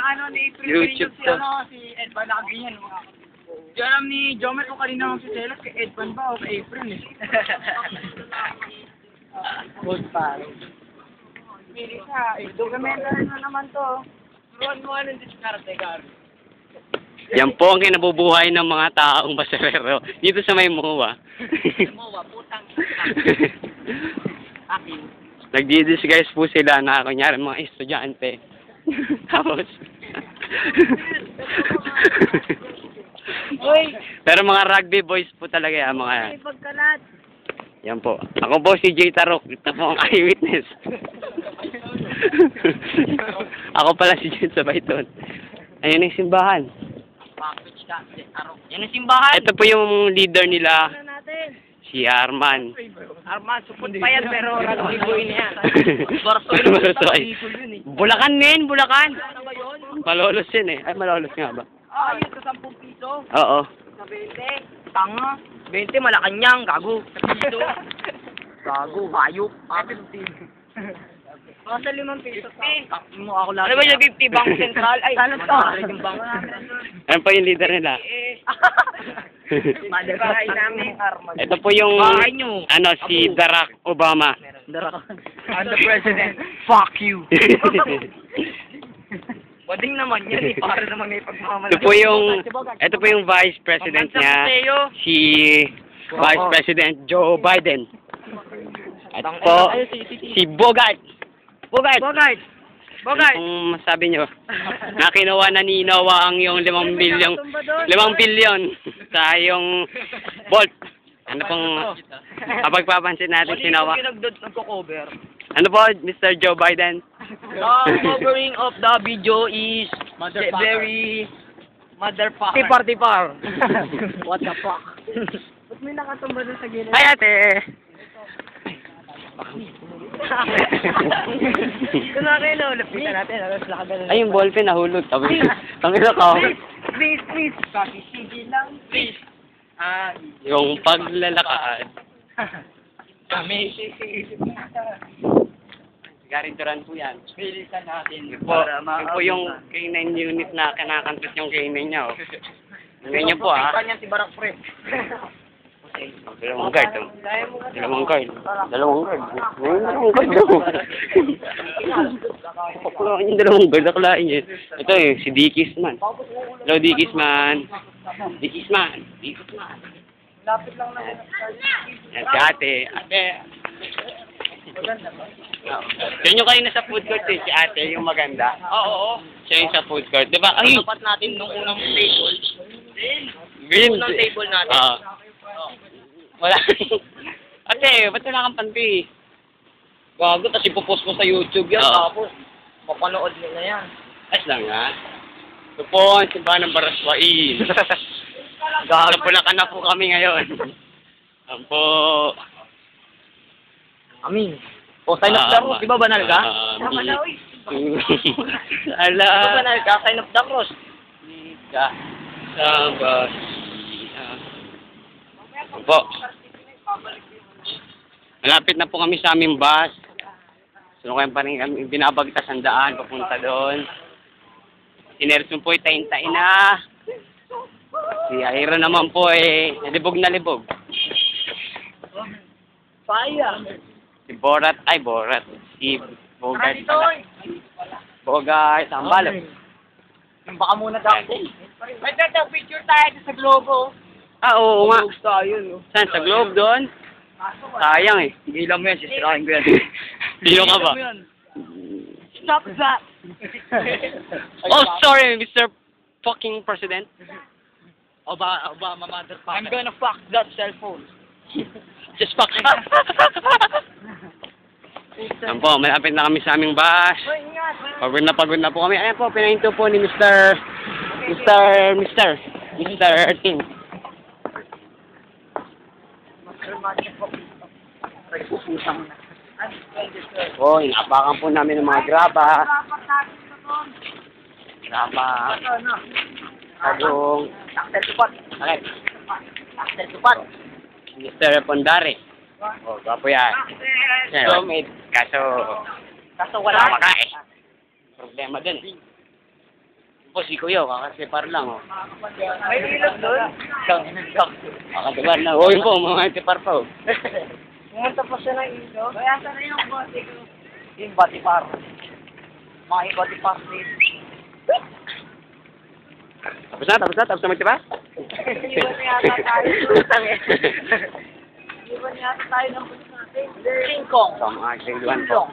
ano ni April YouTube si to. si Edvan nakaganyan. Di alam ni Jomer kung kanina si Celos kay Edvan ba o kay April eh. Good pa. Pili ka, documentary na naman to. Turuan mo anong diskarte, Gary. Yan po ang kinabubuhay ng mga taong baserero. Dito sa may MOA. MOA, putang. Akin. Nagdi-disguise po sila na kunyari mga estudyante. Tapos... Uy! Pero mga rugby boys po talaga yan, mga... Pagkalat. Yan po. Ako po si Jay Tarok. Ito po ang eyewitness. Ako pala si Jay Sabayton. Ayun yung simbahan. Yan ang simbahan. Ito po yung leader nila, Ano natin? si Arman. Arman, supot pa yan pero ragbiboy na yan. Barsoy. Bulacan din, Bulacan. Ano ba yun? Malolos yun eh. Ay, malolos nga ba? Ah, yun sa 10 piso. Oo. Sa 20. Tanga. 20, Malacanang, gago. Sa piso. Gago, hayop. Mga sa 5 piso. Mo ako lang. Ano ba yung 50 Bank Central? Ay, ano to? Yung bank. Ayun po yung leader nila. Mother bahay namin. Ito po yung, Bahay nyo. ano, si Barack Obama. I'm the president. Fuck you. Wading naman yan eh. Para naman may pagmamalaki. Ito po yung vice president niya, si Vice President Joe Biden. Ito po, si Bogart. Bogart! Kung masabi nyo, na kinuha na ni Noah ang yung 5 billion sa yung Bolt. Ano pong, kapag papansin natin si Noah. Nagko-cover. Ano po, Mr. Joe Biden? The covering of the video is very motherfucker. Tipar. What the fuck? Ba't may nakatumba doon sa gilid? Ay, ate! Kung nakin, lapitan natin. Ay, yung ballpen nahulog. Tangina ka. Please. Pakisigi lang, please. Yung paglalakad. Kami sisisip na. Garinturan po yan. Bilisan natin. Yun po yung K9 unit na kinakantot yung K9 niya. Oh. Ganyan po ah. Kanya si Barak Pre. Dalawang guard. Dalawang guard. Dalawang guard daw. Akulain yung dalawang guard. Akulain yun. Ito eh, si Dickies man. Hello, Dickies man. Lapit lang na. Yan si ate. Yun yung kayo na sa food court eh, si ate, yung maganda. Oo. Siya yung sa food court. Diba? Ay! Tapat natin nung unang table. Green. Unang table natin. Wala. Ate, ba't wala kang panty? Gago, tapos ipopost mo sa YouTube yan. Oo. Tapos, mapanood nila yan. Ayos lang nga. Ito po ang simbahan ng Baraswain. Gagapulakan na po kami ngayon. Ang po. Amin. O, sign up the cross. Di ba banal ka? Ala. Di ba banal ka? Sign up the cross. Ka. Sabas. Po. Malapit na po kami sa aming bus. So, kaya pa rin kami binabagtas ang daan papunta doon. Si Nerson po ay tain-tain na. Si Aira naman po eh, libog na libog. Paya. Si Borat, si Bogart pala. Bogart, Sambalo. Baka muna daw. May picture tayo sa Globo. Ah, oo nga. Globe tayo, no? Saan? Sa Globe doon? Sayang eh. Gilam mo yan, sisirahin ko yan. Dino ka ba? Stop that! Oh, sorry, Mr. fucking President. Obama, motherfucker. I'm gonna fuck that cell phone. Just fuck it. Yan po, malapit na kami sa aming bus. Pagod na po kami. Ayan po, pinahinto po ni Mr. Tim. Oh, inapakan po namin ng mga graba. Agong. Okay. Mr. Pondare. Oh, gwapo yan. Kaso wala ka eh. Problema din eh. Po, si Kuya, kakasipar lang, oh. May ilog doon. Kakasipar lang. Oh, yun po, mga sipar pa, oh. Pumunta pa siya ng ilog. Kaya sana yung bote ko. Yung batipar. Mga batipar dito. Tapos na magtipa? Iwan na yata tayo. Iwan yata tayo ng bus natin. King Kong. So, mga grade 1 po.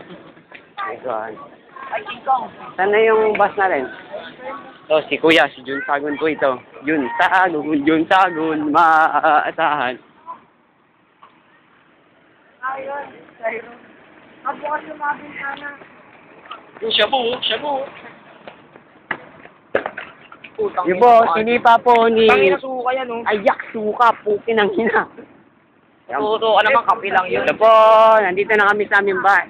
Grade 1. Ay, King Kong. Saan na yung bus natin? So, si Kuya, si Jun Sagun po ito. Jun Sagun, maaasahan. Ayun, Sayro. Bukas lumabing sana. Yung shabu. Putang Yung po, sinipa po ni... Tangin na suka yan, oh. Ayak, suka, pukin ang hina. Tuto ka naman, kapi lang yun. Ito po, nandito na kami sa aming bus.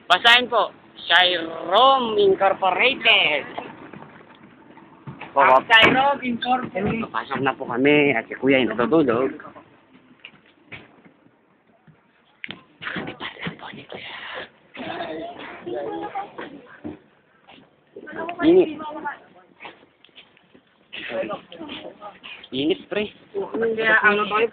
Basahin po, Shyrom Incorporated. Sayro, Incorporated. Papasok na po kami at si Kuya ay natutulog. Init pre. Kaya ano tayo